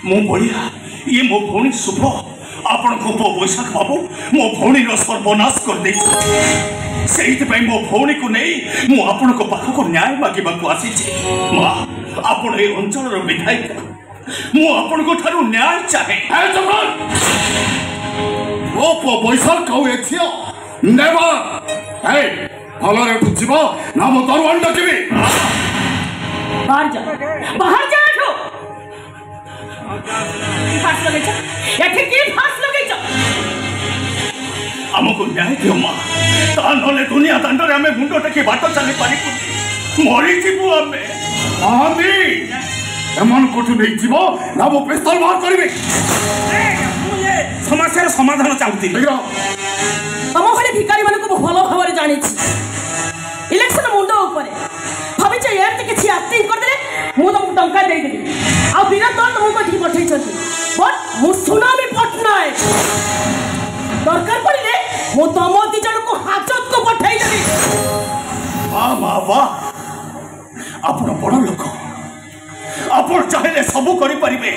मो भलिया ये मो भौणी शुभ आपण को पो वैशाख बाबू मो भौणी सर्वनाश कर दे मो भौणी को नहीं मु आपण को पाख को न्याय मागिबा को आसी मां आपण ए अंचल विधायिका मु आपण को थारु न्याय चाहे मो पो वैशाख कहू एथियो नेवर हे भलरे बुझिबो ना मो दरवान डकिबी बाहर जा एठो फास लगे छ एठी की फास लगे छ हमको न्याय दियो मां ता नले दुनिया दंडरे हमें मुंडो टकी बाटो चली पारी मरी जीवु हमें आमी एमन कोठु नहीं जीवो ना मो पिस्तल बाहर करबे मुझे समस्या समाधान चाहती तम भले भिखारी मन को भलो भाବରେ जानिछि इलेक्शन मुंडो ऊपर भाबी जे एते किछि एक्टिंग कर देले मु तुमको टंका दे देबी आ बिना तो तुमको ठी पठै छथि बट मु सुनामी पटनायक दरकार पड़िले मु तम दी जण को हाजत को पठै देबी वाह वाह वाह आपण बड़ लोक आपण चाहे सब करि परिबे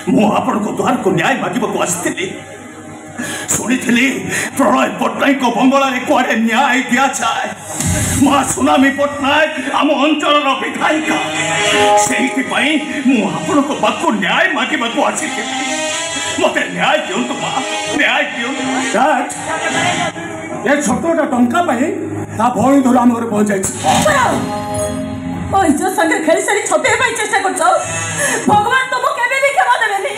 मु आपण को द्वार को न्याय मागिबा को आस्थिली सुनी प्रलय पट्टनायक बंगला कुआड़े न्याय दिया जाए माँ सुनामी पट्टनायक आम अंचल विधायिका से न्याय मागिबा को आसी मत न्याय दिंतु माँ न्याय दिंतु ये छोटा टंका ता भौणी धर आम घर पहुंचाई संगे खेली सारी छोटे चेष्टा कर भगवान तुमको केबे भी क्षमा देबेनी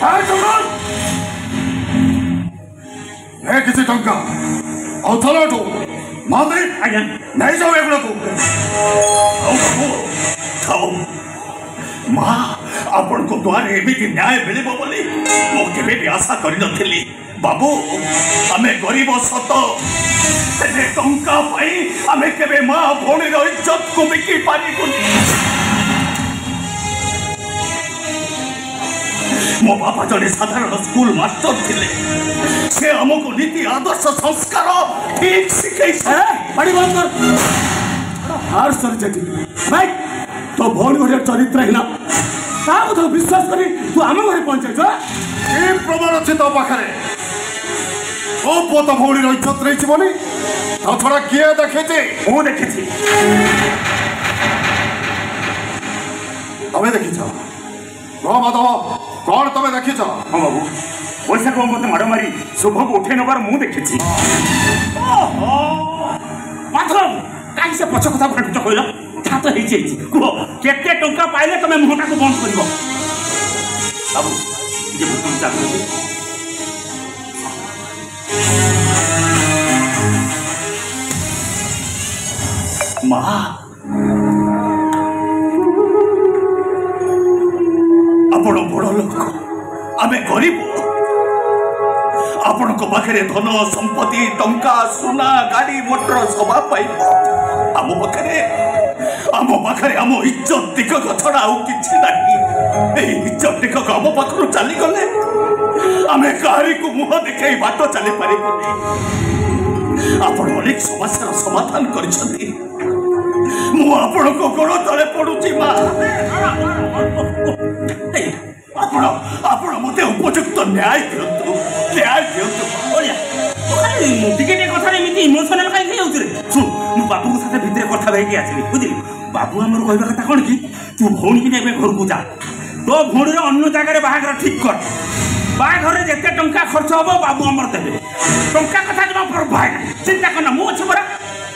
ए किसी टंका और थलाटो मादे आज्ञा नहीं जाओ एगुड़ा को खाओ माँ आपण को द्वारे एमिति न्याय मिलिबो बोली मो केबे भी आशा करि नथिली बाबू आमे गरीब सत तेने टंका पाई आमे केबे माँ भौणीर इज्जत को बिकी पारिबुनी मो बापा जने साधारण स्कूल मास्टर थिले से हमको नीति आदर्श संस्कार ठीक सिखाई बड़ी बात कर हार सर जति भाई तो भौणी घर चरित्र हिना ता तो विश्वास करी तू आम घर पहुंचे छ ए प्रमाण अछि तो पाखरे ओ पोत भौणी इज्जत रही छी बोली तो थोड़ा किए देखे छी ओ देखे छी तमे देखि छ रो माधव कौन तमे देखि छ हां बाबू वैशाख मत माड़ मारी शुभ को उठे नबार मु देखी माधव कहीं से पछ कथा फाटुच कहल छात हो कह केते टंका पाइले तुम मुहटा को बंद कर बाबू ये तुम चाहते माँ आपण बड़ लोक आमे गरीब आपण को पाखे धन संपत्ति टंका सुना गाड़ी मोटर सभा पाइब आम पाखे आम इज्जत टिकक छड़ा आउ किछि नाही इज्जत टिकक आम पाखरु चली गले आमे काहारी को मुह देखाई बाट चली पारिबुनी आपण अनेक समस्या समाधान करिसथि मु आपण को गोड़ तले पडुची मां आपण मते उपयुक्त न्याय दियंतु टिके कथा इमोशनल कहीं जाऊँ सुन मु बाबू साथ भितर कथा भाई आसली बुझली बाबू आम कहवा कथा कौन कि तू भौणी की घर को जा तो भौणी अन्य जगह बाहागर ठीक कर बाहागर जिते टंका खर्च हम बाबू आमर देवे टंका कथा जमा भाई चिंता करना मु अच्छे परा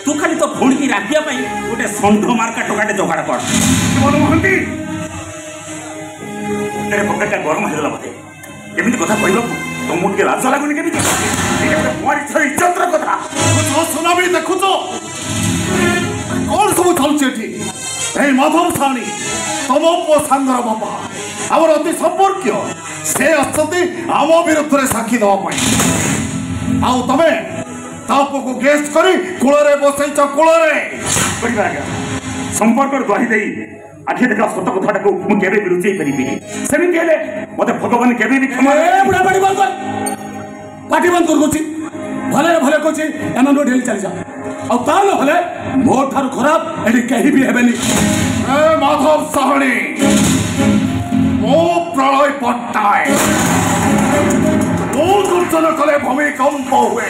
तू खाली तो भौणी की राखिया गोटे षंढ मार्का टंकाटे जोगाड़ कर मनमोहंती पकेटा गरम होगा बोधे एमती कथा कह तुमको टे लाज लगुनि केमी इज्जत कथा सुना भी देखु तो कौन सब चलुचे माधव साणी तुम पो सांगर बापा आमर अति संपर्क से आम विरुद्ध साक्षी देवाई आउ तमें तापो को गेस्ट करी कूल बसई कूल संपर्क गही दे आखि देखा सत कथा को मुझे लुचई पारि सेमती मत भगवान के क्षमा बुढ़ा पाटी बंद कर पाटी बंद कर भले भले कौच एम ढेली चली जा आले मो ठार खराब ये कहीं भी हेबेनी माधव साहनी मो स्थले भूमिकंप हुए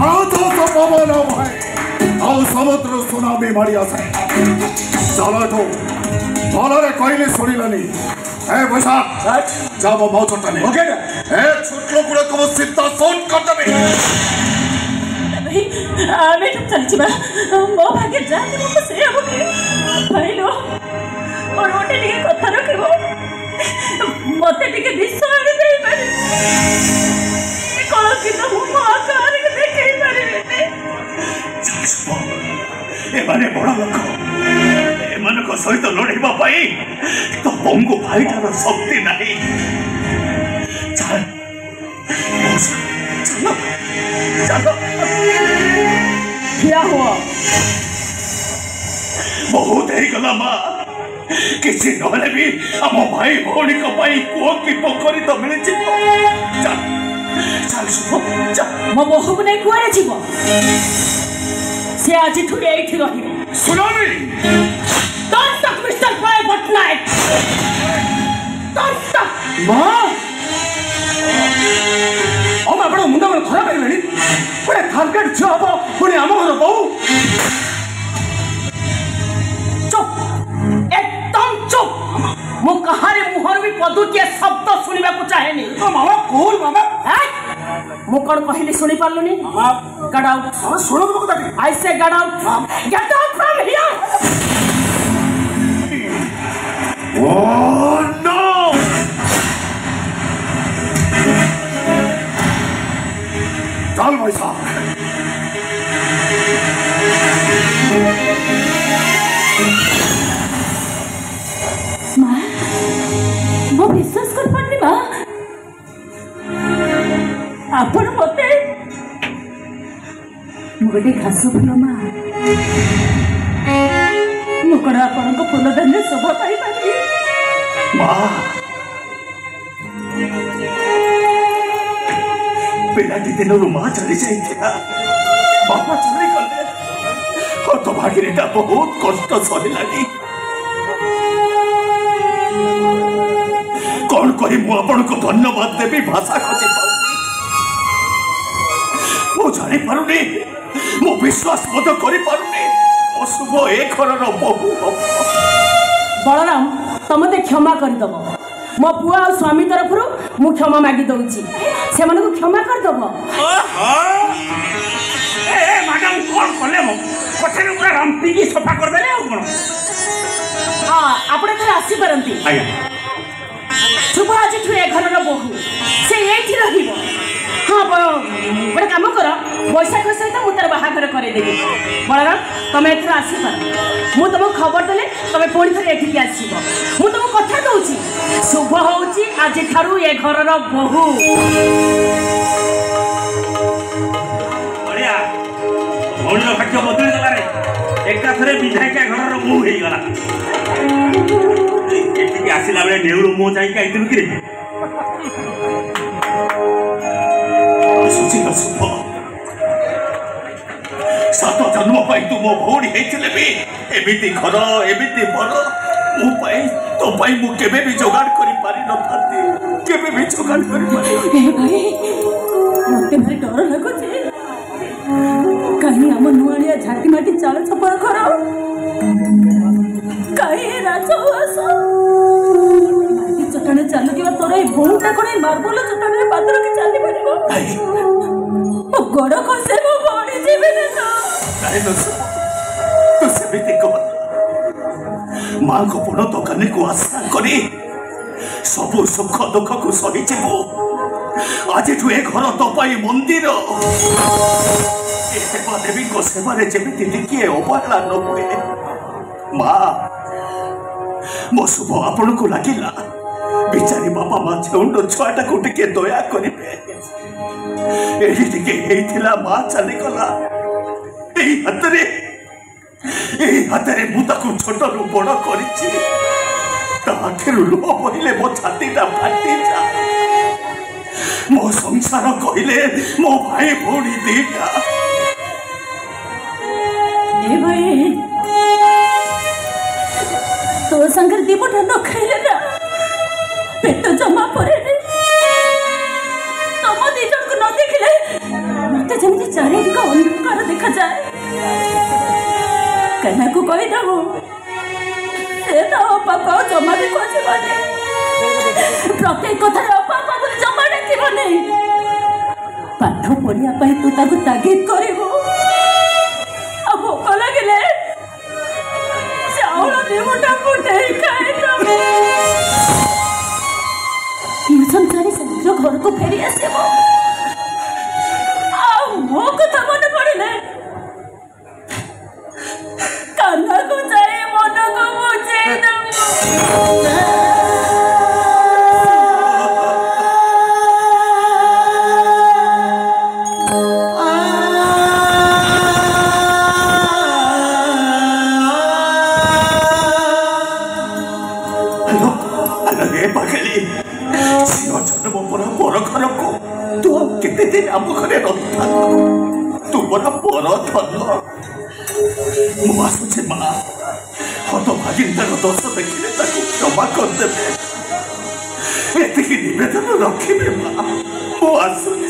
आकाश पवन भय और समुद्र सुनामी मारी आसे चलो भलरे कहले शुणिलानी ए बैशाख जाओ मो चट्टाने ओके ए छुटलो गुड़ा को सीधा शॉट कर देबे आमे तो चल छिबा मो भागे जाते मो से अब के भाईलो और ओटे टिके कथा रखिबो मते टिके विश्वास दे पारे कोन कि तो मो आकार के देखै पारे ए माने बड़ा लोक ए मन को सहित लड़िबा पाई तो बंगो भाईटार शक्ति नहीं चल चलो चलो क्या हुआ बहुत ही गला माँ किसी नहले भी हम भाई भौणी को पाई को की पोखरी तो मिले चिपो चल चल सुनो चल मो बहु को नहीं कुआरे जीवो से आज ठु एठी रहिबो tsunami don't touch mister boy Patnaik don't touch माँ हम अपना मुंडा में खराब कर लेनी बड़े थारकेट छो अब पुणे आम घर बहु चुप एकदम चुप मो कहारे मुहर भी पदुटिया शब्द सुनिबा को चाहे नहीं मामा कौन मामा मो कौन कहले सुनी पारलुनी गेट आउट मामा सुनो तो बताती आई से get out from here Oh no! चल बैशाख माँ मो विश्वास कर पारनी माँ आपण मते मोटे घास फूल माँ मुकड़ा आपण को फूल देने शोभा पाई पारी माँ पिलाटी दिनों माँ चली जाइए बापा चली गले और तो भागीरटा बहुत कष्ट सहलानी कौन कही मु आपण को धन्यवाद देवी भाषा खोजी पाऊनी मु जानी पारुनी मु विश्वास मत करी पारुनी अशुभ ए घरर बहु बलराम तमते क्षमा करदब मो पुआ और स्वामी तरफ मु क्षमा मागी दउची से मन को क्षमा करदब ए मैडम कौन कले मो कठे पूरा रामपी की सफा कर देले आ कोन हां आपने तो आसी परंती आया शुभ आज ठुए घर रो बहु से एठी रहिबो हां बड़े काम कर बैसाख सहित मु तार बाहाघर करे देबी बलराम तमे एथरा आसी पर मु तुम खबर देले तमे पुणी थरे एठी के आसीबो मु तुम कथा कहूची शुभ होउची आज ठारू ए घर रो बहु बढ़िया भौणीर भाग्य बदली गला रे एका थरे विधायक घर रो बहु हेई गला एठी के आसीला बेले नेउरो मो जाई के आइतनु कि रे सोची न शुभ सात जन्म पाई तू मो भौणी हेइथिले भी एमिति घर एमिति बर मु पाई तो पाई मु केबे भी जोगाड़ करी पारी न थाती केबे भी जोगाड़ करी पारी ए भाई मते भारी डर लागुची कहीं हम नुआलिया झाटी माटी चाल छपा कर कहीं राजवास माटी चटाने चालू दिवा तोरे भूटा कोने मार्बल चटाने पात्र के चाली परिबो ओ गोड़ खसे मो बॉडी जीवे न नहीं तो सेमिति को माँ को पुनः दोकान को आशा करी सब सुख दुख को सही जीवो आज ठू ए घर तो पाई मंदिर देवा देवी को सेवारे जेमिति टिके अवहेला न हुए माँ मो शुभ आपण को लागिला बिचारी बापा माँ छेउंड छुआटा को टिके दया करिवे एही टिके हेइथिला माँ चली गला एही हातरे मु ताकू छोट रु बड़ करिछि ताखेरु लुह पहिले मो छातीटा फाटी जा मो संसार कहिले मो भाई भौणी दीटा ए भाई तो संगर दीपटा न खाइले ना पेट जमा परे तम को कहीदेबू से तो पापा जमा भी खोजबनी प्रत्येक कथार पापा बोली जमा डाकबनी पाठ पढ़िया तू ताकू तागिद करू भोक लगे चाउल देवटा फुटाई खाए ट्यूशन सारी शीघ्र घर को फेरी आसब मो कथा मन पड़े कान्हा को जाए मन को बुझे ଆମ ଘରେ ରଥା ତୁମର ପର ଧନ ମୁଁ ଆସୁଛି ମା ହତଭାଗିନୀର ଦୋଷ ଦେଖିଲେ ତାକୁ କ୍ଷମା କରିଦେବେ ଏତିକି ନିବେଦନ ରଖିବେ ମା ମୁଁ ଆସୁଛି।